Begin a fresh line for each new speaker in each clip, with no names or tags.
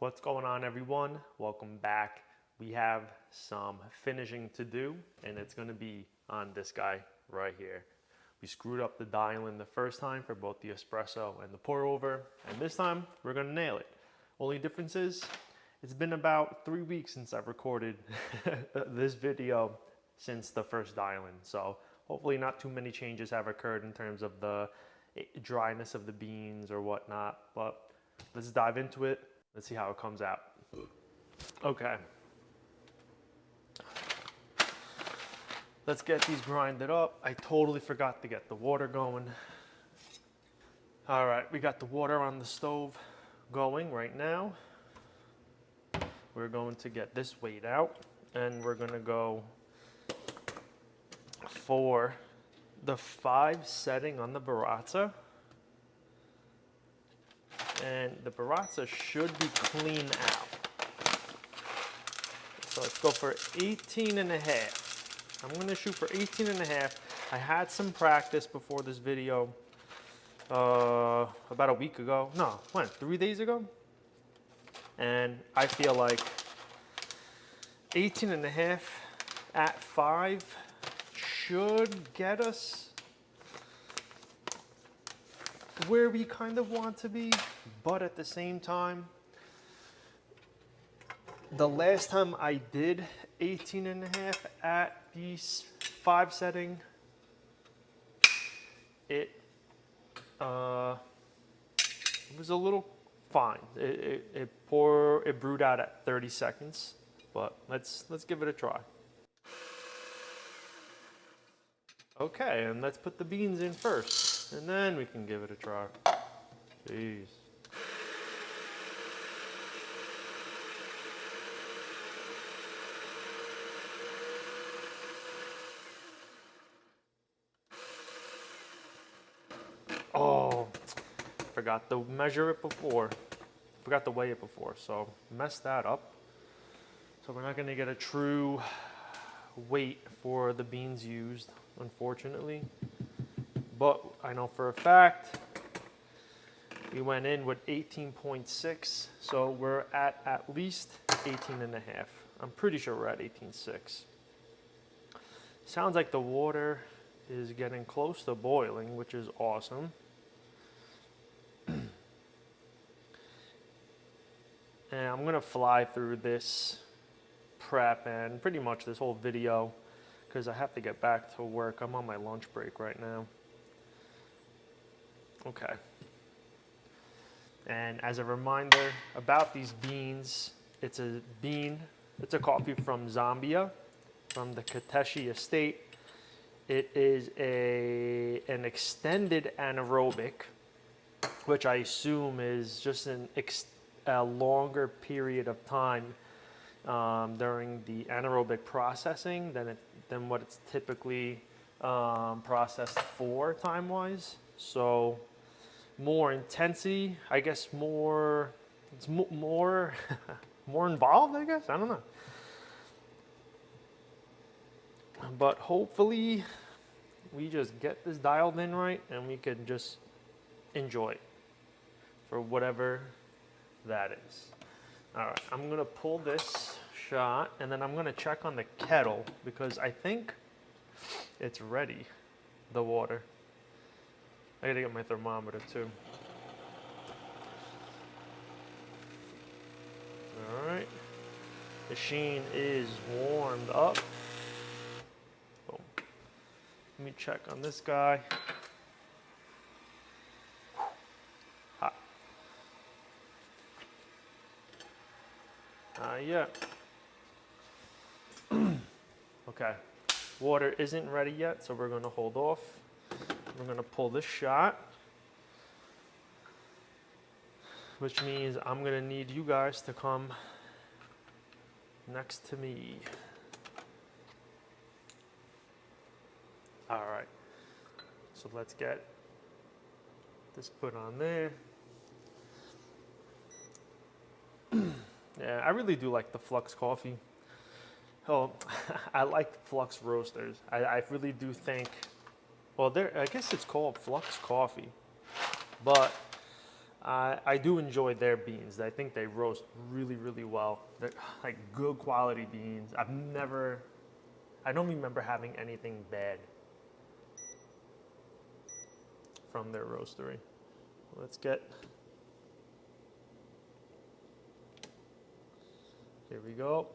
What's going on, everyone? Welcome back. We have some finishing to do, and it's going to be on this guy right here. We screwed up the dialing the first time for both the espresso and the pour over, and this time we're going to nail it. Only difference is it's been about 3 weeks since I've recorded this video since the first dialing, so hopefully not too many changes have occurred in terms of the dryness of the beans or whatnot, but let's dive into it. Let's see how it comes out. Okay. Let's get these grinded up. I totally forgot to get the water going. All right, we got the water on the stove going right now. We're going to get this weighed out, and we're gonna go for the 5 setting on the Baratza. And the Baratza should be clean out. So let's go for 18 and a half. I'm gonna shoot for 18 and a half. I had some practice before this video about a week ago. No, when? 3 days ago? And I feel like 18 and a half at 5 should get us where we kind of want to be, but at the same time, the last time I did 18 and a half at the 5 setting, it was a little fine. It brewed out at 30 seconds, but let's give it a try. Okay, and let's put the beans in first, and then we can give it a try. Jeez. Oh, forgot to measure it before. Forgot to weigh it before, so messed that up. So we're not gonna get a true weight for the beans used, unfortunately. But I know for a fact we went in with 18.6, so we're at least 18 and a half. I'm pretty sure we're at 18.6. Sounds like the water is getting close to boiling, which is awesome. And I'm gonna fly through this prep and pretty much this whole video because I have to get back to work. I'm on my lunch break right now. Okay. And as a reminder about these beans, it's a coffee from Zambia, from the Kateshi estate. It is an extended anaerobic, which I assume is just a longer period of time during the anaerobic processing than what it's typically processed for time-wise. So more intensity, I guess more more involved, I guess. I don't know. But hopefully we just get this dialed in right and we can just enjoy it for whatever that is. All right, I'm gonna pull this shot and then I'm gonna check on the kettle because I think it's ready, the water. I gotta get my thermometer too. All right, the machine is warmed up. Boom. Let me check on this guy. Hot. Yeah. Okay, water isn't ready yet, so we're gonna hold off. We're gonna pull this shot, which means I'm gonna need you guys to come next to me. All right, so let's get this put on there. Yeah, I really do like the Flux Coffee. Oh, I like Flux Roasters. I really do think, well, I guess it's called Flux Coffee, but I do enjoy their beans. I think they roast really, really well. They're like good quality beans. I don't remember having anything bad from their roastery. Let's get, here we go.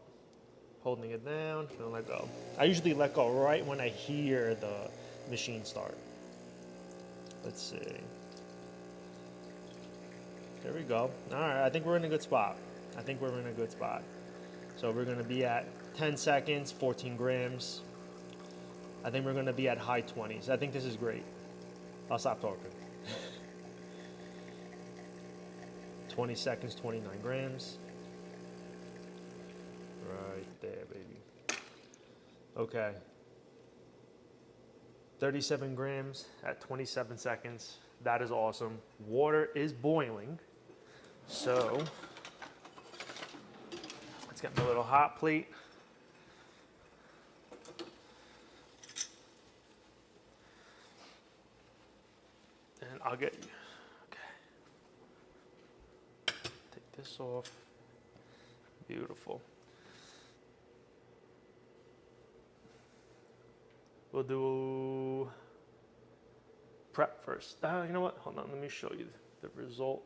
Holding it down, don't let go. I usually let go right when I hear the machine start. Let's see. There we go. All right, I think we're in a good spot. So we're gonna be at 10 seconds, 14 grams. I think we're gonna be at high 20s. I think this is great. I'll stop talking. 20 seconds, 29 grams. Right there, baby. Okay. 37 grams at 27 seconds. That is awesome. Water is boiling. So let's get my little hot plate. And I'll get you. Okay. Take this off. Beautiful. We'll do prep first. You know what? Hold on, let me show you the result.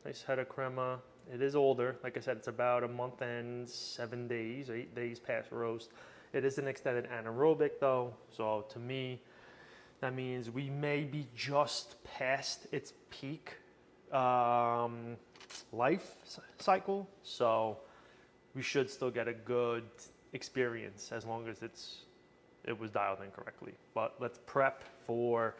Nice head of crema. It is older. Like I said, it's about a month and 7 days, 8 days past roast. It is an extended anaerobic though, so to me, that means we may be just past its peak life cycle. So we should still get a good experience as long as it was dialed in correctly. But let's prep for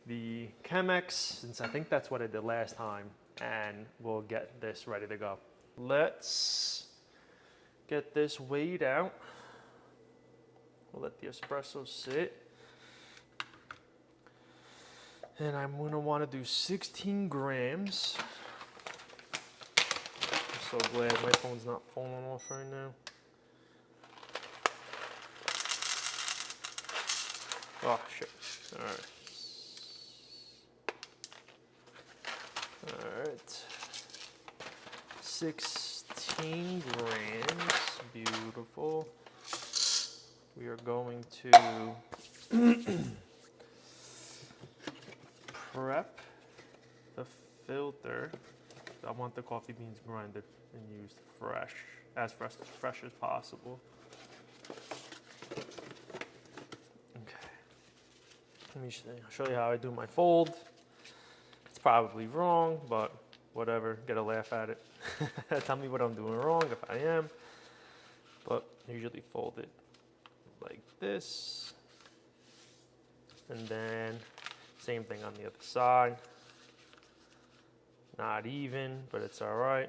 the Chemex, since I think that's what I did last time, and we'll get this ready to go. Let's get this weighed out. We'll let the espresso sit. And I'm gonna wanna do 16 grams. I'm so glad my phone's not falling off right now. Oh shit, all right. 16 grams, beautiful. We are going to prep the filter. I want the coffee beans grinded and used fresh as possible. Let me show you how I do my fold. It's probably wrong, but whatever, get a laugh at it. Tell me what I'm doing wrong if I am. But I usually fold it like this. And then same thing on the other side. Not even, but it's all right.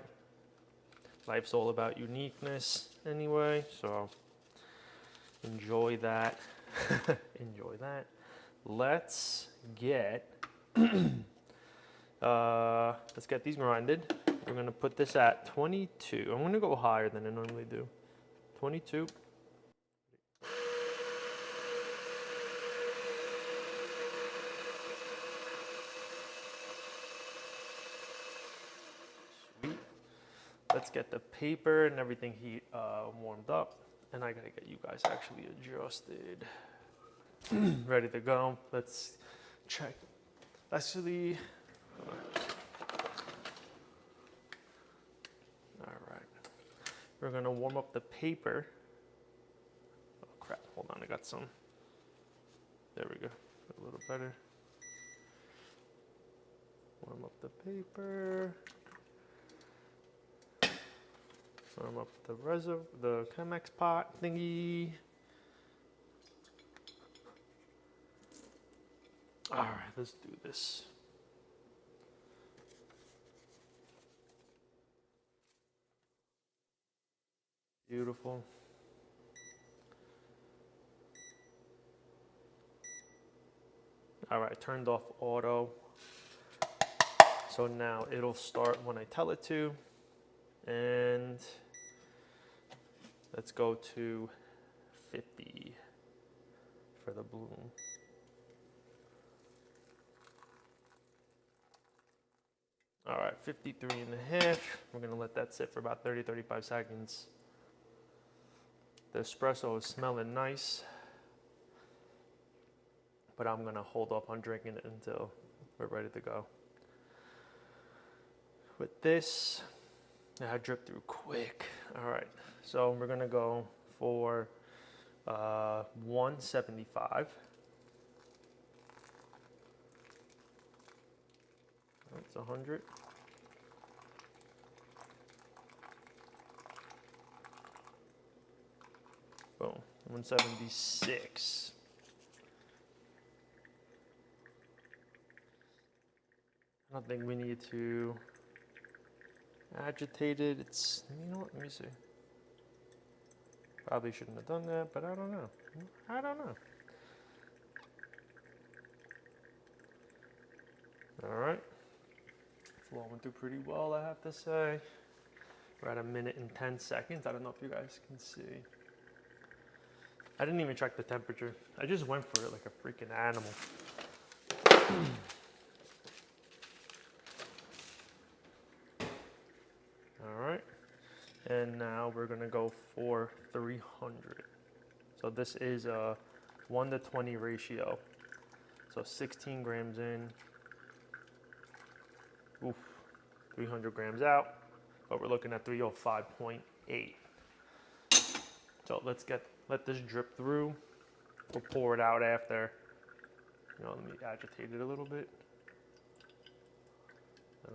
Life's all about uniqueness anyway, so enjoy that. Enjoy that. Let's get these grinded. We're gonna put this at 22. I'm gonna go higher than I normally do. 22. Sweet. Let's get the paper and everything warmed up, and I gotta get you guys actually adjusted. Ready to go. Let's check. Actually, all right. We're gonna warm up the paper. Oh crap, hold on, I got some. There we go, a little better. Warm up the paper. Warm up the Chemex pot thingy. All right, let's do this. Beautiful. All right, turned off auto. So now it'll start when I tell it to. And let's go to 50 for the bloom. All right, 53 and a half. We're gonna let that sit for about 30, 35 seconds. The espresso is smelling nice, but I'm gonna hold off on drinking it until we're ready to go. With this, I drip through quick. All right, so we're gonna go for 175. That's 100. Boom, 176. I don't think we need to agitate it. It's, you know what, let me see. Probably shouldn't have done that, but I don't know. I don't know. All right. Flowing through pretty well, I have to say. We're at 1 minute and 10 seconds. I don't know if you guys can see. I didn't even check the temperature. I just went for it like a freaking animal. All right. And now we're gonna go for 300. So this is a 1:20 ratio. So 16 grams in. Oof, 300 grams out, but we're looking at 305.8. So let this drip through. We'll pour it out after. You know, let me agitate it a little bit. I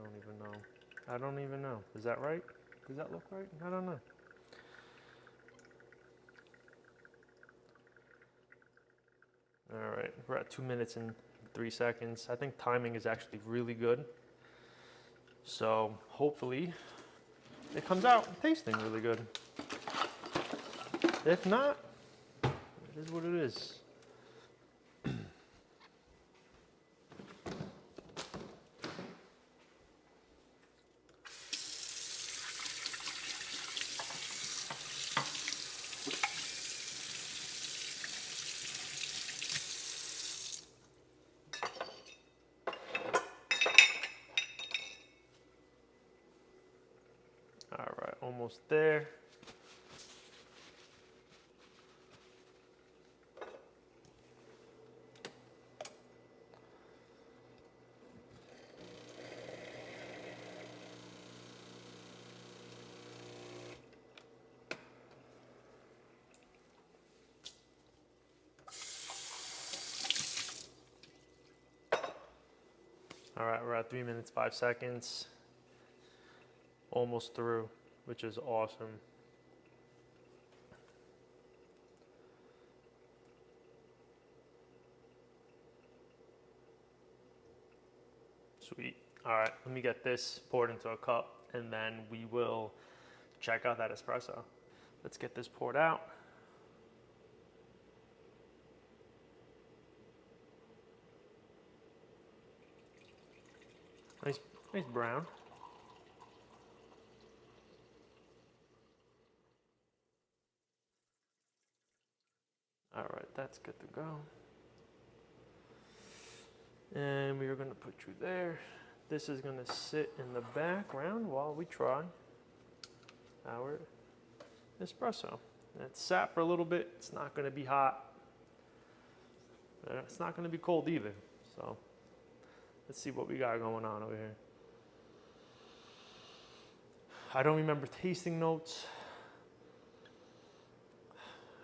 don't even know. Is that right? Does that look right? I don't know. All right, we're at 2 minutes and 3 seconds. I think timing is actually really good. So hopefully it comes out tasting really good. If not, it is what it is. All right, almost there. All right, we're at 3 minutes, 5 seconds. Almost through, which is awesome. Sweet. All right, let me get this poured into a cup and then we will check out that espresso. Let's get this poured out. Nice brown. All right, that's good to go. And we are gonna put you there. This is gonna sit in the background while we try our espresso. And it's sat for a little bit. It's not gonna be hot. It's not gonna be cold either. So let's see what we got going on over here. I don't remember tasting notes.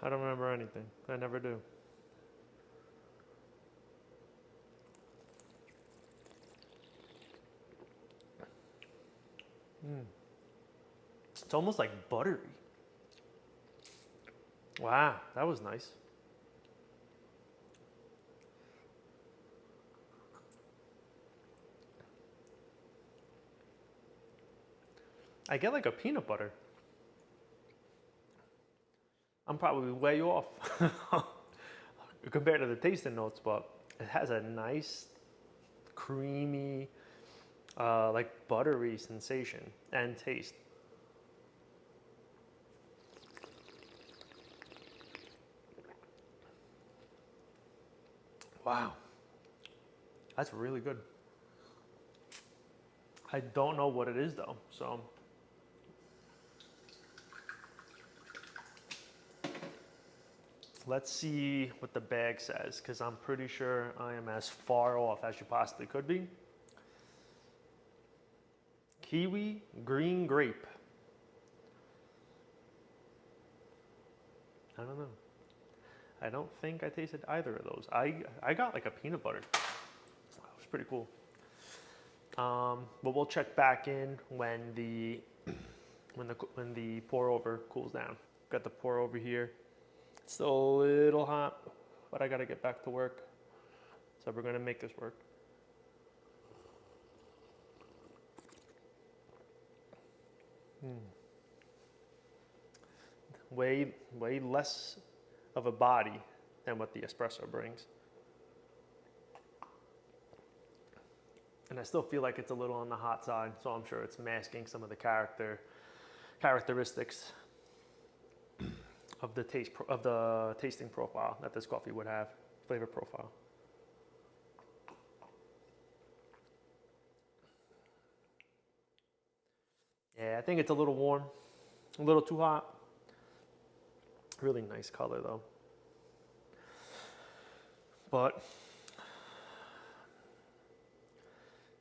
I don't remember anything. I never do. It's almost like buttery. Wow, that was nice. I get like a peanut butter. I'm probably way off compared to the tasting notes, but it has a nice, creamy, like buttery sensation and taste. Wow, that's really good. I don't know what it is though, so. Let's see what the bag says, because I'm pretty sure I am as far off as you possibly could be. Kiwi, green grape. I don't know. I don't think I tasted either of those. I got like a peanut butter. That was pretty cool. But we'll check back in when the pour over cools down. Got the pour over here. It's still a little hot, but I gotta get back to work. So we're gonna make this work. Way less of a body than what the espresso brings. And I still feel like it's a little on the hot side, so I'm sure it's masking some of the characteristics of the tasting profile that this coffee would have, flavor profile. Yeah, I think it's a little warm, a little too hot. Really nice color though. But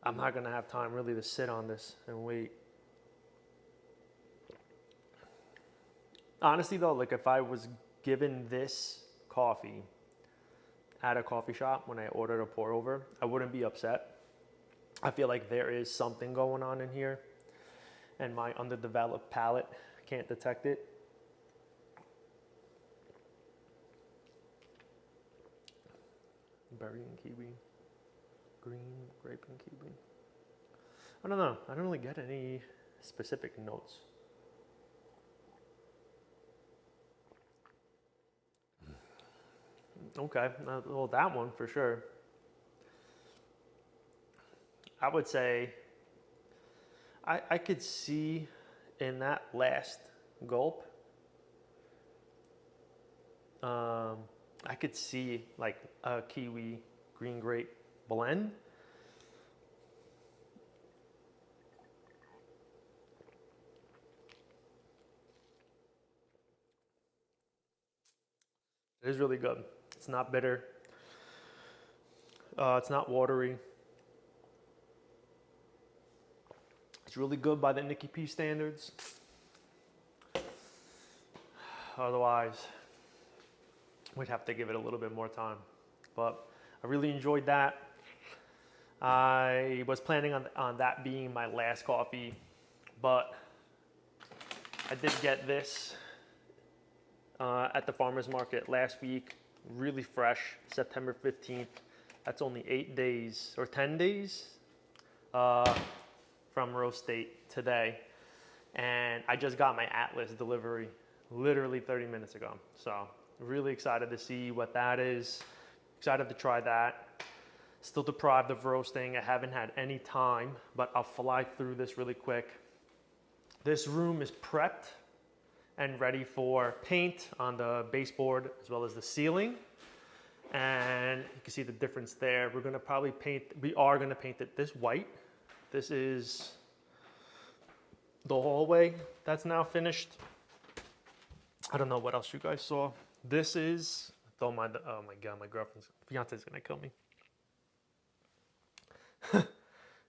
I'm not gonna have time really to sit on this and wait. Honestly though, like if I was given this coffee at a coffee shop when I ordered a pour over, I wouldn't be upset. I feel like there is something going on in here and my underdeveloped palate can't detect it. Berry and kiwi, green, grape and kiwi. I don't know, I don't really get any specific notes. Okay, well that one for sure. I would say I could see in that last gulp, I could see like a kiwi green grape blend. It is really good. It's not bitter. It's not watery. It's really good by the Nicky P standards. Otherwise, we'd have to give it a little bit more time. But I really enjoyed that. I was planning on that being my last coffee, but I did get this at the farmer's market last week. Really fresh, September 15th. That's only 8 days or 10 days from roast date today. And I just got my Atlas delivery literally 30 minutes ago. So really excited to see what that is. Excited to try that. Still deprived of roasting. I haven't had any time, but I'll fly through this really quick. This room is prepped and ready for paint on the baseboard as well as the ceiling. And you can see the difference there. We are gonna paint it this white. This is the hallway that's now finished. I don't know what else you guys saw. This is, oh my God, my fiance's gonna kill me.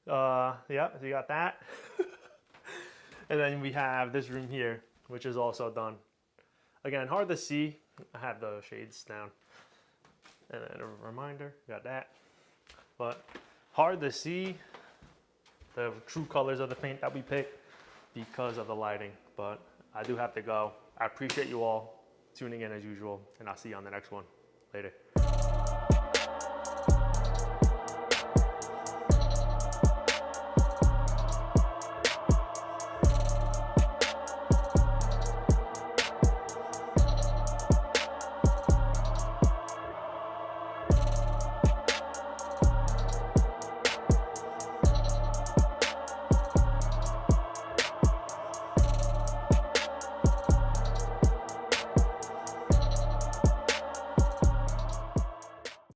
Yeah, so you got that. And then we have this room here, which is also done. Again, hard to see. I have the shades down. And then a reminder, got that. But hard to see the true colors of the paint that we picked because of the lighting. But I do have to go. I appreciate you all tuning in as usual, and I'll see you on the next one. Later.